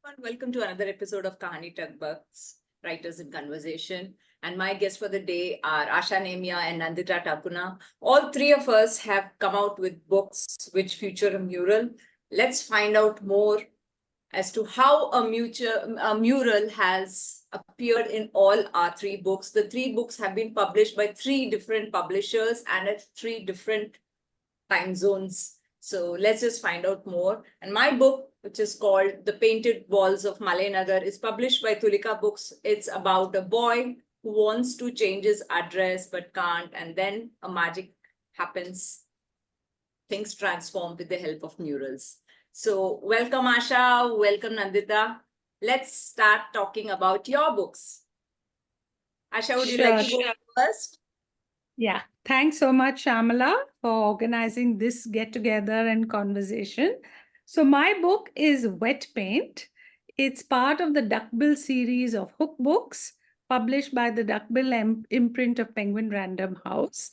everyone. Welcome to another episode of Kahani Tugbugs, Writers in Conversation. And my guests for the day are Asha Nehemiah and Nandita Cunha. All three of us have come out with books which feature a mural. Let's find out more as to how a mural has appeared in all our three books. The three books have been published by three different publishers and at three different time zones. So let's just find out more. And my book, which is called The Painted Walls of Malay is published by Tulika Books. It's about a boy who wants to change his address but can't. And then a magic happens. Things transform with the help of murals. So welcome, Asha. Welcome, Nandita. Let's start talking about your books. Asha, would you like to go first? Yeah, thanks so much, Shyamala, for organizing this get-together and conversation. So my book is Wet Paint. It's part of the Duckbill series of hook books published by the Duckbill imprint of Penguin Random House.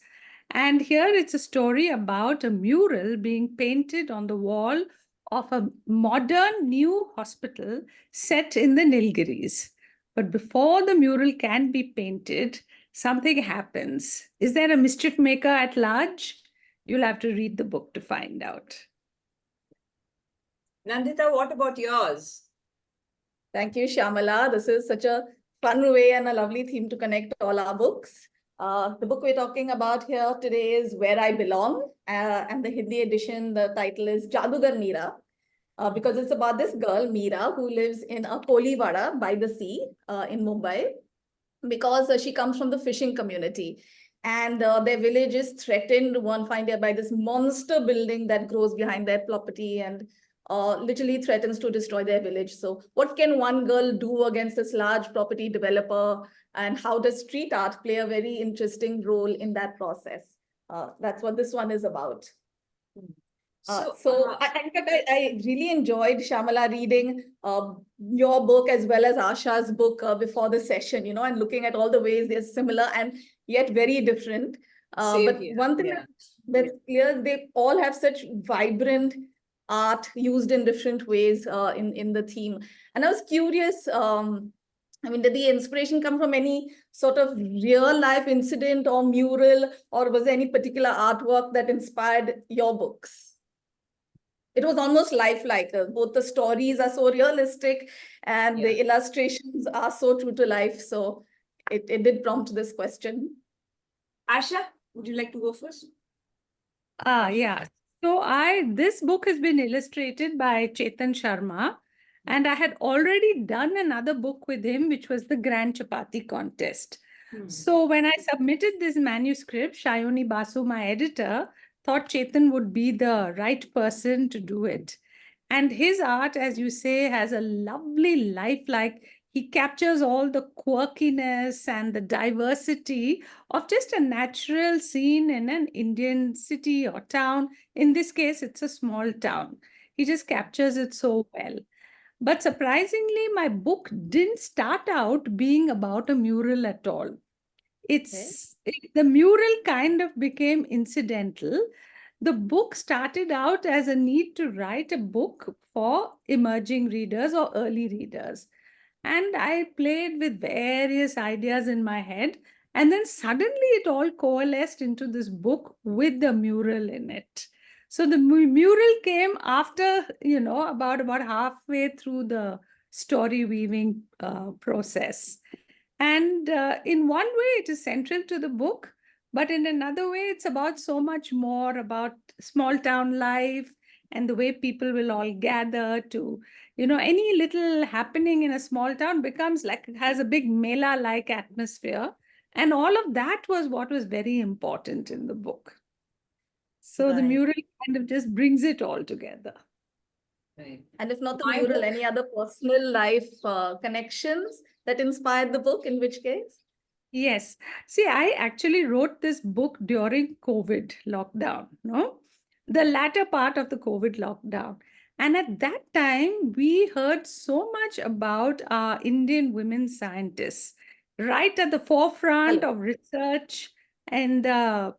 And here it's a story about a mural being painted on the wall of a modern new hospital set in the Nilgiris. But before the mural can be painted, something happens. Is there a mischief maker at large? You'll have to read the book to find out. Nandita, what about yours? Thank you, Shyamala. This is such a fun way and a lovely theme to connect all our books. The book we're talking about here today is Where I Belong, and the Hindi edition, the title is Jadugar Meera, because it's about this girl, Meera, who lives in a Kolivada by the sea in Mumbai, because she comes from the fishing community. And their village is threatened one fine day by this monster building that grows behind their property and literally threatens to destroy their village. So what can one girl do against this large property developer? And how does street art play a very interesting role in that process? That's what this one is about. I really enjoyed, Shyamala, reading your book as well as Asha's book before the session, and looking at all the ways they're similar and yet very different. One thing that's clear, they all have such vibrant art used in different ways in the theme. And I was curious, did the inspiration come from any sort of real life incident or mural, or was there any particular artwork that inspired your books? It was almost lifelike. Both the stories are so realistic and the illustrations are so true to life. So it did prompt this question. Asha, would you like to go first? Yeah. So this book has been illustrated by Chetan Sharma, and I had already done another book with him, which was the Grand Chapati Contest. So when I submitted this manuscript, Shayoni Basu, my editor, thought Chetan would be the right person to do it. And his art, as you say, has a lovely lifelike. He captures all the quirkiness and the diversity of just a natural scene in an Indian city or town. In this case, it's a small town. He just captures it so well. But surprisingly, my book didn't start out being about a mural at all. The mural kind of became incidental. The book started out as a need to write a book for emerging readers or early readers. And I played with various ideas in my head. And then suddenly it all coalesced into this book with the mural in it. So the mural came after, about halfway through the story weaving process. And in one way, it is central to the book, but in another way, it's about so much more about small town life and the way people will all gather to, any little happening in a small town becomes has a big mela-like atmosphere. And all of that was what was very important in the book. So the mural kind of just brings it all together. Right. And if not the mural, any other personal life connections that inspired the book, in which case? Yes. See, I actually wrote this book during COVID lockdown, the latter part of the COVID lockdown. And at that time, we heard so much about our Indian women scientists, right at the forefront of research and the,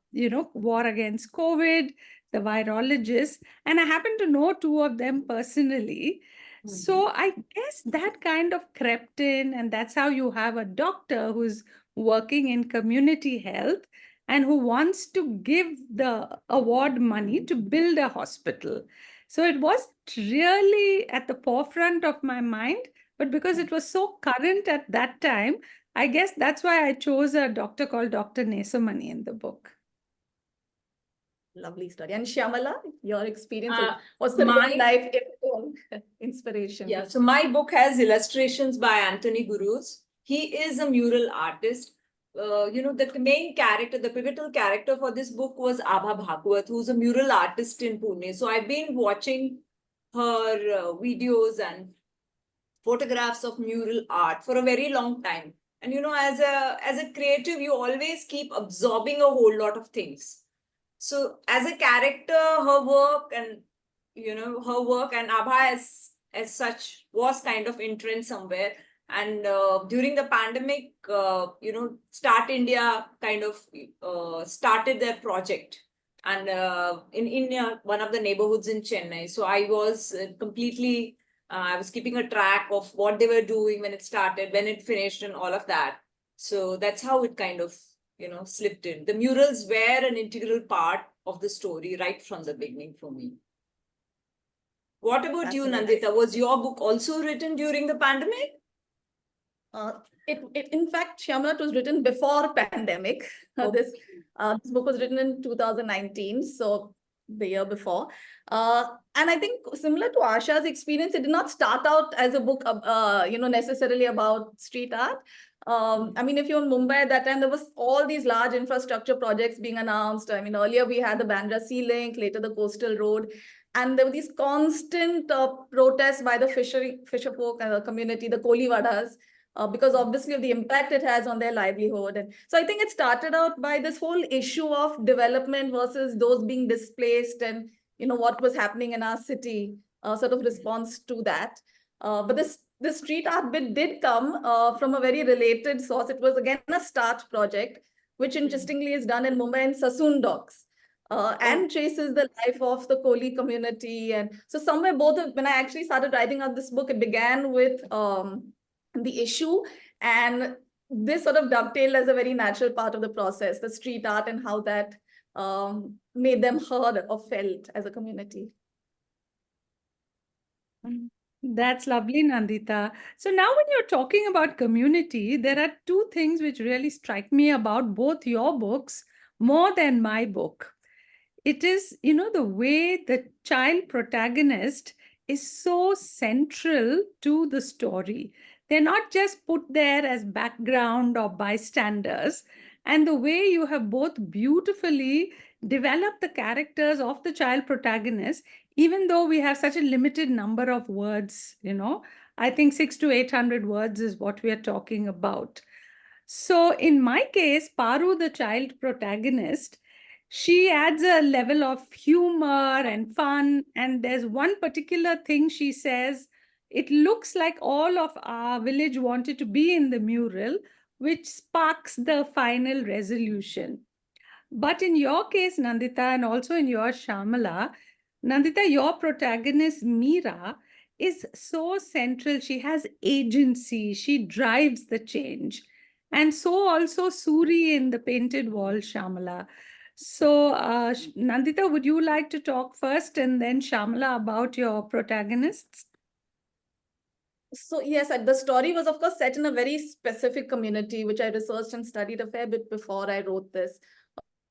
war against COVID, the virologists. And I happen to know two of them personally. So I guess that kind of crept in, and that's how you have a doctor who's working in community health and who wants to give the award money to build a hospital. So it was really at the forefront of my mind, but because it was so current at that time, I guess that's why I chose a doctor called Dr. Nesamani in the book. Lovely story. And Shyamala, your experience, what's the my- real life inspiration? Yeah, so my book has illustrations by Anthony Gurus. He is a mural artist. The main character, the pivotal character for this book was Abha Bhagwat, who's a mural artist in Pune. So I've been watching her videos and photographs of mural art for a very long time. And as a creative, you always keep absorbing a whole lot of things. So as a character, her work and Abha as such was kind of in trend somewhere. And during the pandemic, Start India kind of started their project. And in one of the neighborhoods in Chennai. So I was completely, I was keeping a track of what they were doing when it started, when it finished, and all of that. So that's how it kind of slipped in. The murals were an integral part of the story right from the beginning for me. What about you, Nandita? Was your book also written during the pandemic? In fact, Shyamala, it was written before pandemic. This book was written in 2019, so the year before. And I think similar to Asha's experience, it did not start out as a book, necessarily about street art. I mean, if you're in Mumbai at that time, there was all these large infrastructure projects being announced. I mean, earlier we had the Bandra Sea Link, later the Coastal Road. And there were these constant protests by the fisher folk community, the Koliwadas, because obviously of the impact it has on their livelihood. And so I think it started out by this whole issue of development versus those being displaced and, what was happening in our city, sort of response to that. But this street art bit did come from a very related source. It was again a start project, which interestingly is done in Mumbai in Sassoon Docks. And traces the life of the Koli community. And so somewhere when I actually started writing out this book, it began with the issue, and this sort of dovetailed as a very natural part of the process, the street art and how that made them heard or felt as a community. That's lovely, Nandita. So now when you're talking about community, there are two things which really strike me about both your books more than my book. It is, the way the child protagonist is so central to the story. They're not just put there as background or bystanders. And the way you have both beautifully developed the characters of the child protagonist, even though we have such a limited number of words, I think 600 to 800 words is what we are talking about. So in my case, Paru, the child protagonist, she adds a level of humor and fun. And there's one particular thing she says, it looks like all of our village wanted to be in the mural, which sparks the final resolution. But in your case, Nandita, and also in your Shyamala, Nandita, your protagonist, Meera, is so central. She has agency. She drives the change. And so also Suri in the painted wall, Shyamala. So, Nandita, would you like to talk first and then Shyamala about your protagonists? So yes, the story was of course set in a very specific community, which I researched and studied a fair bit before I wrote this.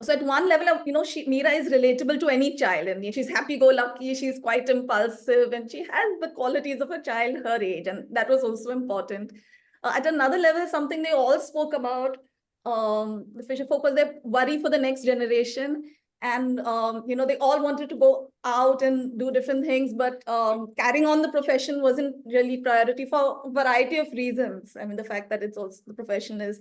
So at one level, Meera is relatable to any child. I mean, she's happy-go-lucky, she's quite impulsive, and she has the qualities of a child her age, and that was also important. At another level, something they all spoke about, the fisher folk, was their worry for the next generation. And, they all wanted to go out and do different things, but carrying on the profession wasn't really priority for a variety of reasons. I mean, the fact that the profession is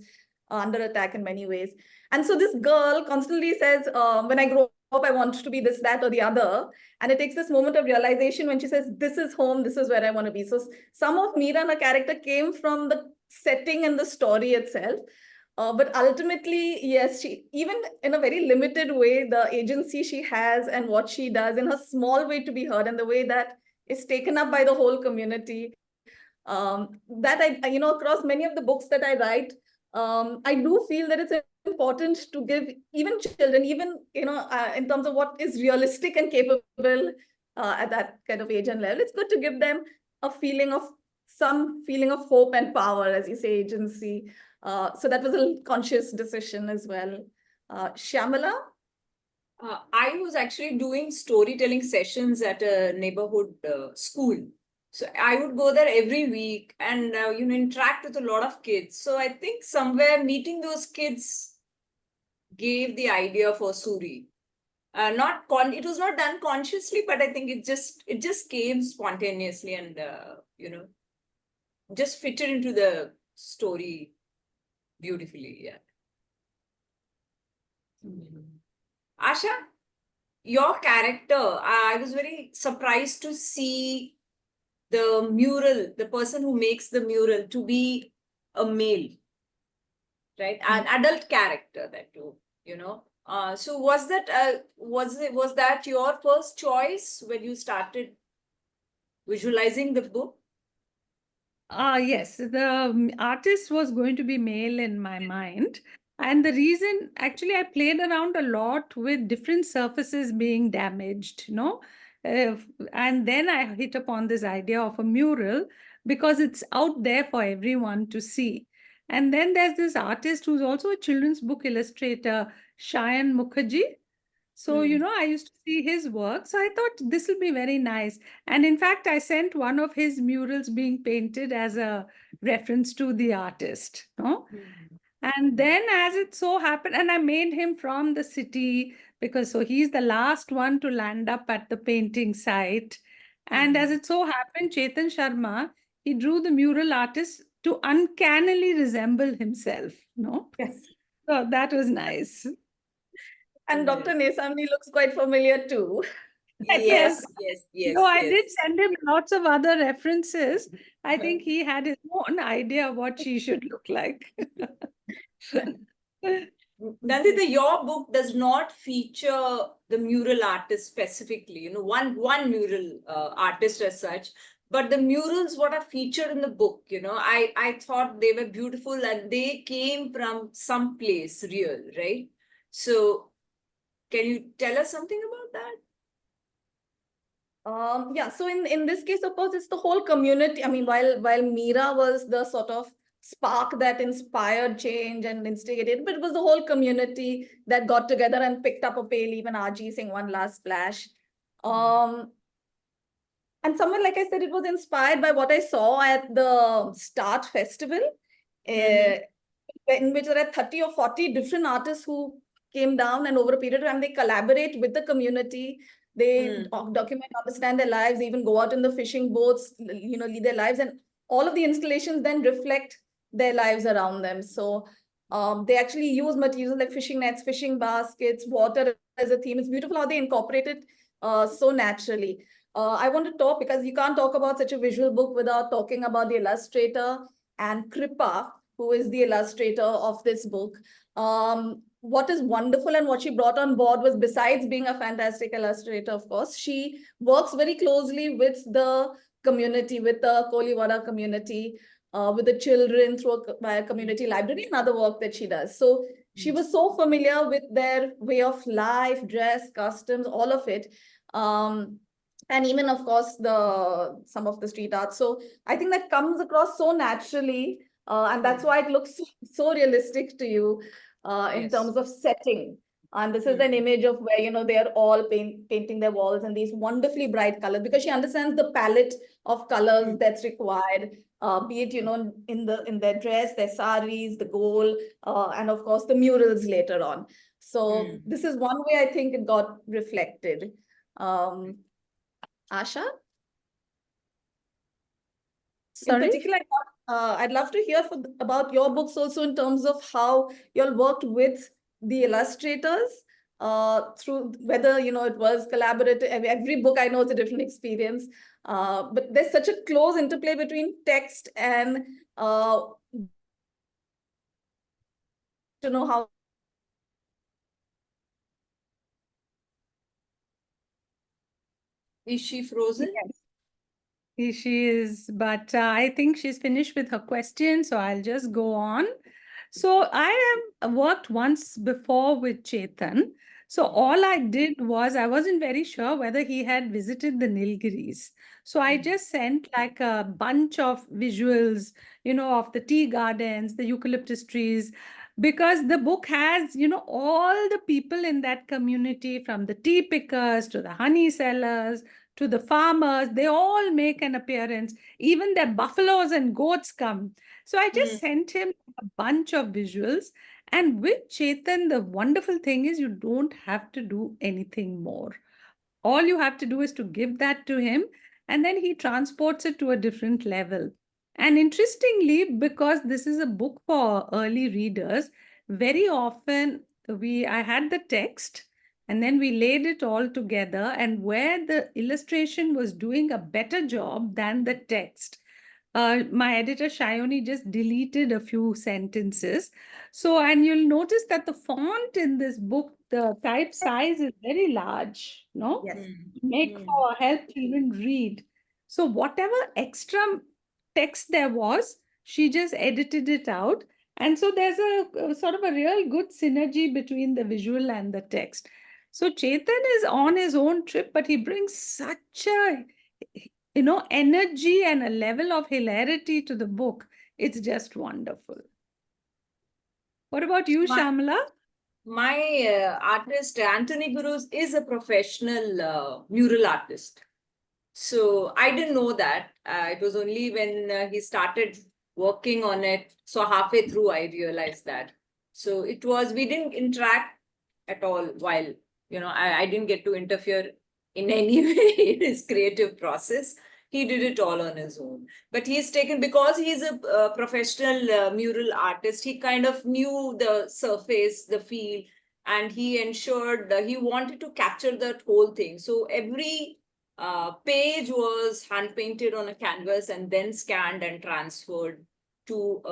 under attack in many ways. And so this girl constantly says, when I grow up, I want to be this, that, or the other. And it takes this moment of realization when she says, this is home, this is where I want to be. So some of Meera and her character came from the setting and the story itself. But ultimately, yes, she, even in a very limited way, the agency she has and what she does in her small way to be heard, and the way that is taken up by the whole community. That across many of the books that I write, I do feel that it's important to give even children, even, in terms of what is realistic and capable at that kind of age and level, it's good to give them some feeling of hope and power, as you say, agency. So that was a conscious decision as well. Shyamala? I was actually doing storytelling sessions at a neighborhood school. So I would go there every week and interact with a lot of kids. So I think somewhere meeting those kids gave the idea for Suri. It was not done consciously, but I think it just came spontaneously and just fitted into the story beautifully. Yeah. Asha, your character, I was very surprised to see the mural, the person who makes the mural, to be a male, right? An adult character that so was that your first choice when you started visualizing the book? Yes, the artist was going to be male in my mind. And the reason, actually, I played around a lot with different surfaces being damaged, and then I hit upon this idea of a mural because it's out there for everyone to see. And then there's this artist who's also a children's book illustrator, Shayan Mukherjee. So, I used to see his work. So I thought this will be very nice. And in fact, I sent one of his murals being painted as a reference to the artist. And then, as it so happened, and I made him from the city because so he's the last one to land up at the painting site. And as it so happened, Chetan Sharma, he drew the mural artist to uncannily resemble himself. Yes. So that was nice. And Dr. Nesamni looks quite familiar too. Yes. No, I did send him lots of other references. I think he had his own idea what she should look like. Nandita, your book does not feature the mural artist specifically, one mural artist as such, but the murals what are featured in the book, I thought they were beautiful and they came from some place real, right? So can you tell us something about that? Yeah, so in this case, of course, it's the whole community. I mean, while Meera was the sort of spark that inspired change and instigated, but it was the whole community that got together and picked up a pale, even RG saying one last splash. And somewhere, like I said, it was inspired by what I saw at the Start Festival, in which there are 30 or 40 different artists who came down, and over a period of time, they collaborate with the community. They document, understand their lives, they even go out in the fishing boats, lead their lives. And all of the installations then reflect their lives around them. So they actually use materials like fishing nets, fishing baskets, water as a theme. It's beautiful how they incorporate it so naturally. I want to talk, because you can't talk about such a visual book without talking about the illustrator and Kripa, who is the illustrator of this book. What is wonderful and what she brought on board was, besides being a fantastic illustrator, of course, she works very closely with the community, with the Koliwada community, with the children through a community library and other work that she does. So she was so familiar with their way of life, dress, customs, all of it. And even, of course, some of the street art. So I think that comes across so naturally, and that's why it looks so realistic to you in terms of setting. And this is an image of where, they are all painting their walls in these wonderfully bright colors, because she understands the palette of colors that's required, be it, in their dress, their saris, the gold, and of course the murals later on. So this is one way I think it got reflected. Asha? Sorry? In particular, I'd love to hear about your books also, in terms of how you all worked with the illustrators, through whether, it was collaborative. Every book I know is a different experience, but there's such a close interplay between text and to know how. Is she frozen? Yes. She is, but I think she's finished with her question, so I'll just go on. So I have worked once before with Chetan. So all I did was I wasn't very sure whether he had visited the Nilgiris. So I just sent like a bunch of visuals, of the tea gardens, the eucalyptus trees, because the book has, all the people in that community, from the tea pickers to the honey sellers to the farmers, they all make an appearance. Even their buffaloes and goats come. So I just sent him a bunch of visuals. And with Chetan, the wonderful thing is you don't have to do anything more. All you have to do is to give that to him, and then he transports it to a different level. And interestingly, because this is a book for early readers, very often I had the text and then we laid it all together, and where the illustration was doing a better job than the text, my editor Shayoni just deleted a few sentences. So, and you'll notice that the font in this book, the type size is very large, no? Yes. Make for help children read. So whatever extra text there was, she just edited it out. And so there's a sort of a real good synergy between the visual and the text. So Chetan is on his own trip, but he brings such a energy and a level of hilarity to the book. It's just wonderful. What about you, Shyamala? My artist, Anthony Burrows, is a professional mural artist. So I didn't know that. It was only when he started working on it. So halfway through, I realized that. So we didn't interact at all while, I didn't get to interfere in any way in his creative process. He did it all on his own. But he's taken, because he's a professional mural artist, he kind of knew the surface, the feel, and he ensured he wanted to capture that whole thing. So every page was hand painted on a canvas and then scanned and transferred to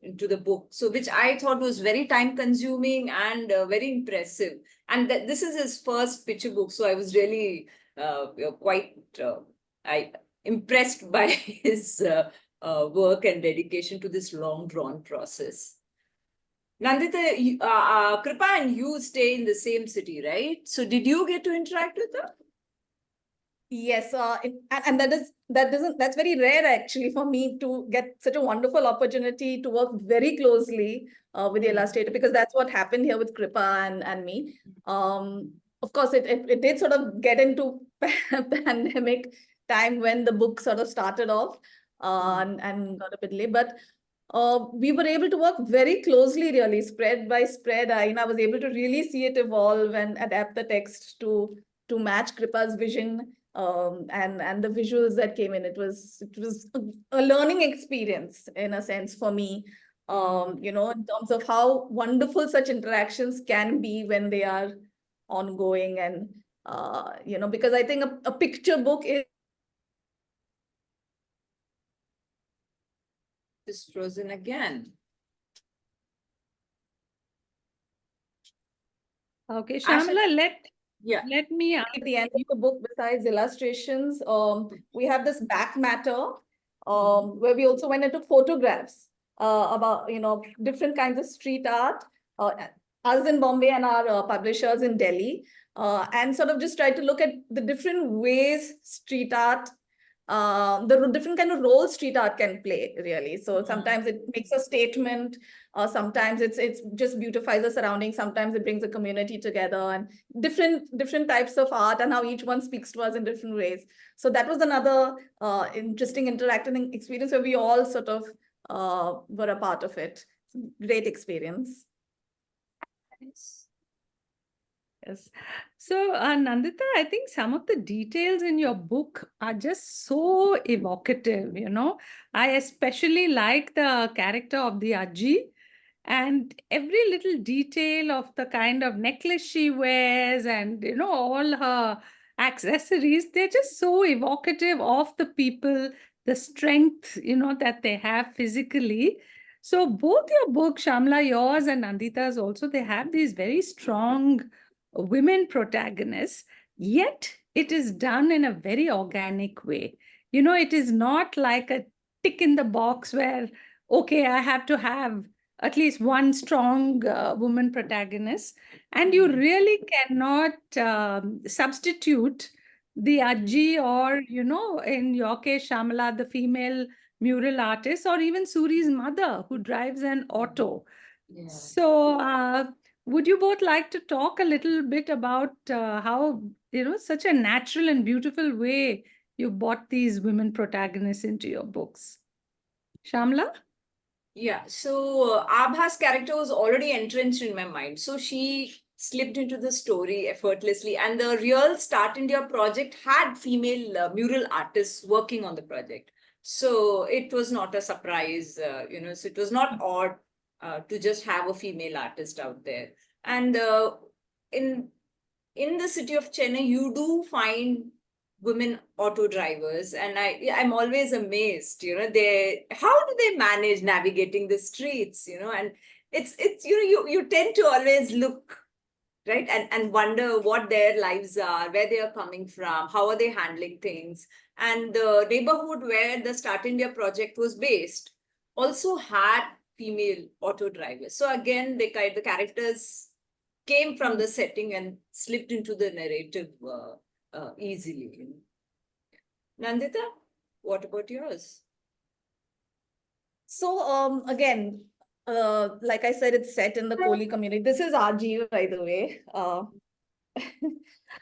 into the book. So which I thought was very time consuming and very impressive. And this is his first picture book, so I was really quite impressed by his work and dedication to this long drawn process. Nandita, Kripa and you stay in the same city, right? So did you get to interact with her? Yes, and that's very rare actually for me to get such a wonderful opportunity to work very closely with the illustrator, because that's what happened here with Kripa and me. Of course, it did sort of get into pandemic time when the book sort of started off and got a bit late, but we were able to work very closely, really, spread by spread. I was able to really see it evolve and adapt the text to match Kripa's vision. And the visuals that came in, it was a learning experience in a sense for me, in terms of how wonderful such interactions can be when they are ongoing. And because I think a picture book is frozen again. Okay, Shyamala, let me at the end of the book, besides illustrations, we have this back matter where we also went into photographs about different kinds of street art, us in Bombay and our publishers in Delhi, and sort of just try to look at the different ways street art, the different kind of roles street art can play, really. So sometimes it makes a statement, sometimes it's just beautifies the surroundings, sometimes it brings a community together, and different types of art and how each one speaks to us in different ways. So that was another interesting interacting experience where we all sort of were a part of it. Great experience. Yes. So, Nandita, I think some of the details in your book are just so evocative, I especially like the character of the Ajji, and every little detail of the kind of necklace she wears and, all her accessories, they're just so evocative of the people, the strength, that they have physically. So both your books, Shyamala, yours and Nandita's also, they have these very strong women protagonists, yet it is done in a very organic way. it is not like a tick in the box where, okay, I have to have at least one strong woman protagonist. And you really cannot substitute the Ajji or, in your case, Shyamala, the female mural artist, or even Suri's mother who drives an auto. Yeah. So, would you both like to talk a little bit about how, such a natural and beautiful way you brought these women protagonists into your books? Shyamala? Yeah, so Abha's character was already entrenched in my mind. So she slipped into the story effortlessly. And the real Start India project had female mural artists working on the project. So it was not a surprise, so it was not odd to just have a female artist out there. And in in the city of Chennai, you do find women auto drivers, and I'm always amazed. They how do they manage navigating the streets? And it's you tend to always look right and wonder what their lives are, where they are coming from, how are they handling things, and the neighborhood where the Start India project was based also had female auto drivers. So again, the characters came from the setting and slipped into the narrative easily. Nandita, what about yours? So again, like I said, it's set in the Koli community. This is RG, by the way.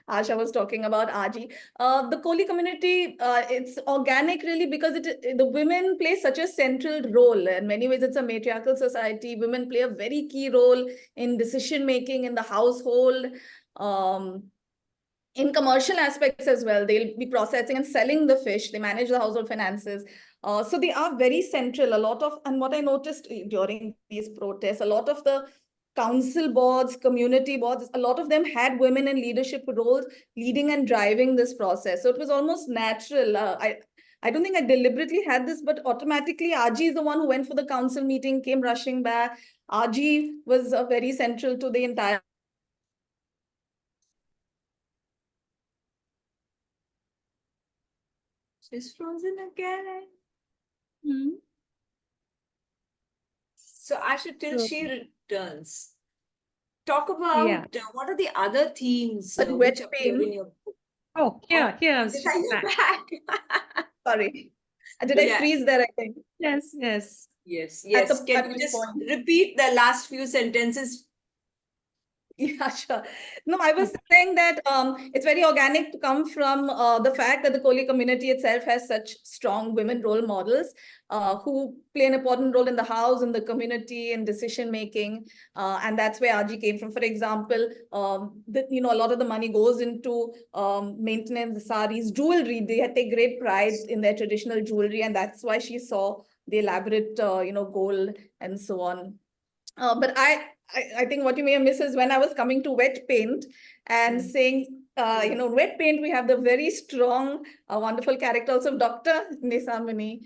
Asha was talking about RG. The Koli community, it's organic really because the women play such a central role. In many ways, it's a matriarchal society. Women play a very key role in decision making in the household. In commercial aspects as well, they'll be processing and selling the fish. They manage the household finances. So they are very central. And what I noticed during these protests, a lot of the council boards, community boards, a lot of them had women in leadership roles leading and driving this process. So it was almost natural. I don't think I deliberately had this, but automatically Aji is the one who went for the council meeting, came rushing back. Aji was very central to the entire. She's frozen again. Hmm. So Asha, till So- she returns, talk about what are the other themes But which wet appear paint. in your book. Oh, here, Nandita, you're back. Sorry. Did I Yeah. freeze there, I think? yes, yes. Yes, At yes. the- Can at you which just point? repeat the last few sentences? Yeah, sure. No, I was saying that it's very organic to come from the fact that the Koli community itself has such strong women role models who play an important role in the house, in the community, in decision making, and that's where RG came from. For example, a lot of the money goes into maintenance, saris, jewelry. They take great pride in their traditional jewelry, and that's why she saw the elaborate, gold and so on. But I think what you may have missed is when I was coming to wet paint and saying, wet paint, we have the very strong, wonderful character also of Dr. Nesamani,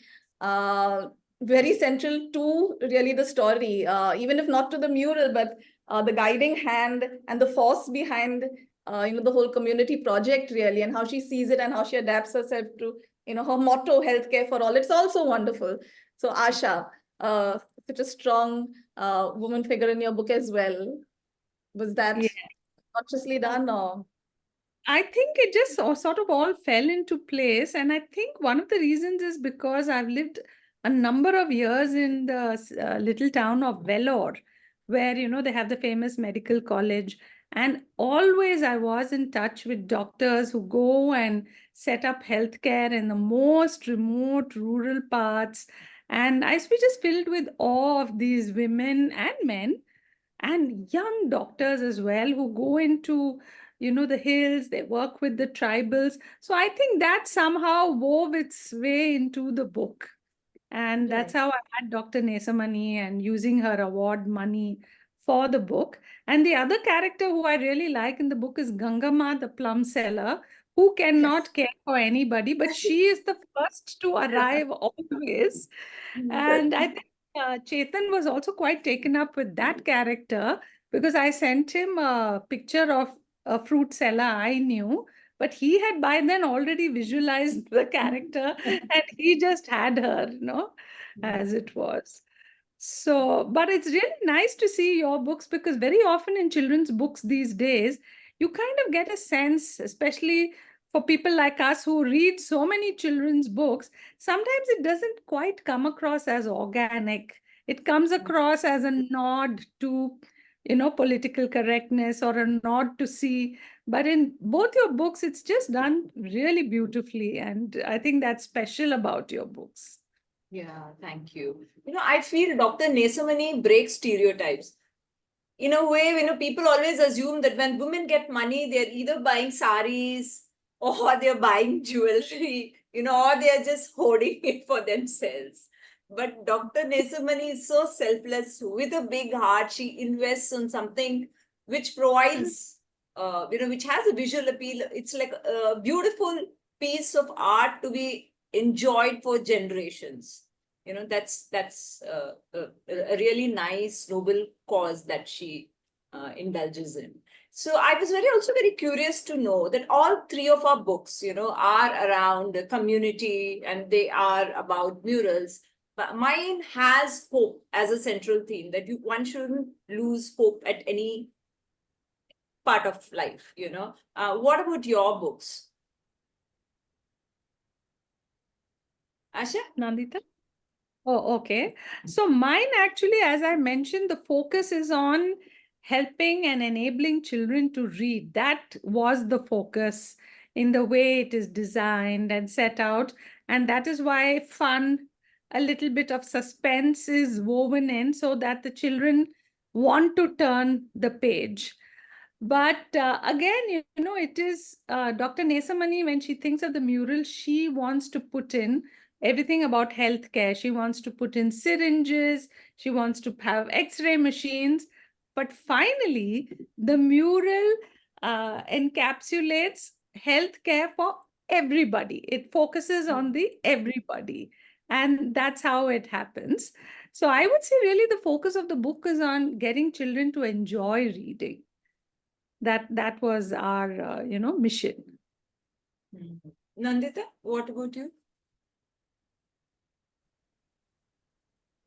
very central to really the story, even if not to the mural, but the guiding hand and the force behind, the whole community project really, and how she sees it and how she adapts herself to, her motto, healthcare for all. It's also wonderful. So Asha, such a strong woman figure in your book as well. Was that consciously done or? I think it just sort of all fell into place. And I think one of the reasons is because I've lived a number of years in the little town of Vellore, where, they have the famous medical college. And always I was in touch with doctors who go and set up healthcare in the most remote rural parts. And I was just filled with awe of these women and men and young doctors as well who go into the hills, they work with the tribals. So I think that somehow wove its way into the book, and that's how I had Dr. Nesamani and using her award money for the book. And the other character who I really like in the book is Gangama, the plum seller, who cannot care for anybody, but she is the first to arrive always. And I think Chetan was also quite taken up with that character because I sent him a picture of a fruit seller I knew but he had by then already visualized the character and he just had her, as it was. So, but it's really nice to see your books, because very often in children's books these days, you kind of get a sense, especially for people like us who read so many children's books, sometimes it doesn't quite come across as organic. It comes across as a nod to, political correctness, or a nod to see. But in both your books, it's just done really beautifully. And I think that's special about your books. Yeah, thank you. I feel Dr. Nesamani breaks stereotypes. In a way, people always assume that when women get money, they're either buying saris or they're buying jewelry, or they're just hoarding it for themselves. But Dr. Nesamani is so selfless with a big heart. She invests on something which provides, which has a visual appeal. It's like a beautiful piece of art to be enjoyed for generations. That's a really nice, noble cause that she indulges in. So I was also very curious to know that all three of our books, are around the community and they are about murals. But mine has hope as a central theme, that one shouldn't lose hope at any part of life. What about your books, Asha? Nandita? Oh, okay. So mine actually, as I mentioned, the focus is on helping and enabling children to read. That was the focus in the way it is designed and set out. And that is why fun, a little bit of suspense is woven in, so that the children want to turn the page. But again, it is Dr. Nesamani, when she thinks of the mural, she wants to put in everything about healthcare. She wants to put in syringes, she wants to have X-ray machines. But finally, the mural encapsulates healthcare for everybody. It focuses on the everybody. And that's how it happens. So I would say really the focus of the book is on getting children to enjoy reading. That was our mission. Nandita, what about you?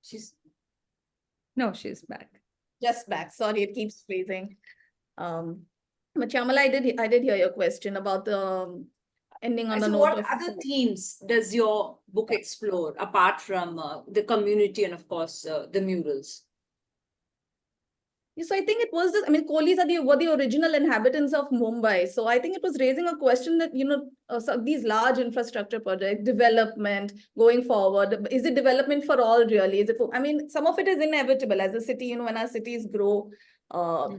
She's back. Just back. Sorry, it keeps freezing. But Shyamala, I did hear your question about the ending on the note what of other themes does your book explore apart from the community and of course the murals? So I think it was this, Kohlis were the original inhabitants of Mumbai. So I think it was raising a question that, so these large infrastructure projects, development going forward, is it development for all really? Is it some of it is inevitable as a city, when our cities grow,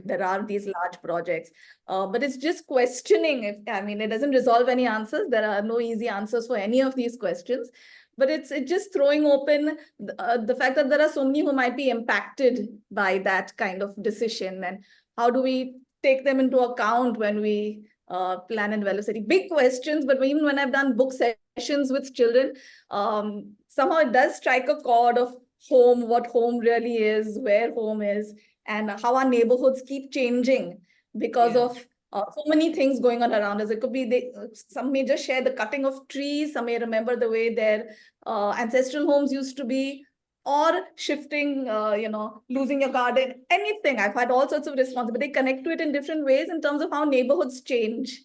there are these large projects, but it's just questioning it doesn't resolve any answers. There are no easy answers for any of these questions. But it's just throwing open the fact that there are so many who might be impacted by that kind of decision, and how do we take them into account when we plan and develop city? Big questions, but even when I've done book sessions with children, somehow it does strike a chord of home, what home really is, where home is, and how our neighborhoods keep changing because of so many things going on around us. It could be some may just share the cutting of trees, some may remember the way their ancestral homes used to be, or shifting, losing your garden, anything. I've had all sorts of responses, but they connect to it in different ways in terms of how neighborhoods change.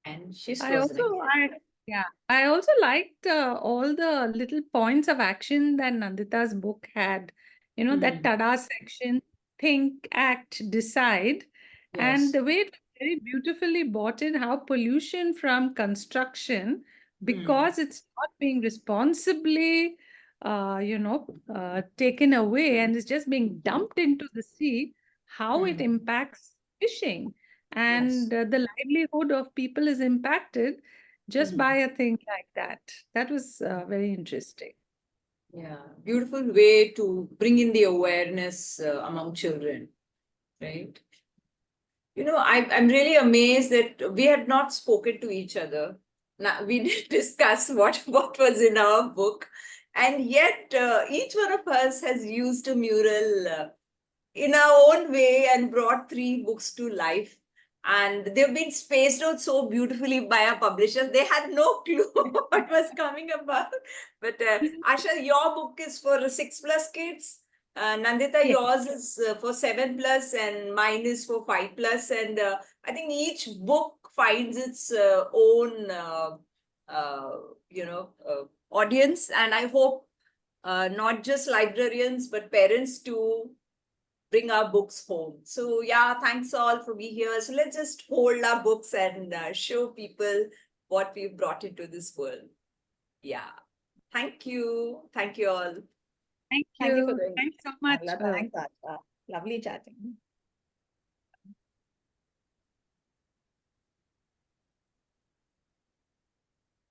And she's I also liked all the little points of action that Nandita's book had. That Tada section, think, act, decide. And the way it was very beautifully brought in how pollution from construction, because it's not being responsibly, taken away and it's just being dumped into the sea, how it impacts fishing. And the livelihood of people is impacted just by a thing like that. That was very interesting. Yeah, beautiful way to bring in the awareness among children, right? I'm really amazed that we had not spoken to each other. Now, we did discuss what was in our book, and yet each one of us has used a mural in our own way and brought 3 books to life. And they've been spaced out so beautifully by our publishers. They had no clue what was coming about. But Asha, your book is for 6+ kids. Nandita, Yes. yours is for 7+, and mine is for 5+. And I think each book finds its own, audience. And I hope not just librarians, but parents too bring our books home. So yeah, thanks all for being here. So let's just hold our books and show people what we've brought into this world. Yeah. Thank you. Thank you all. Thank Thank you for you. doing Thanks so it, much Shyamala. for Thanks, Asha. Lovely chatting.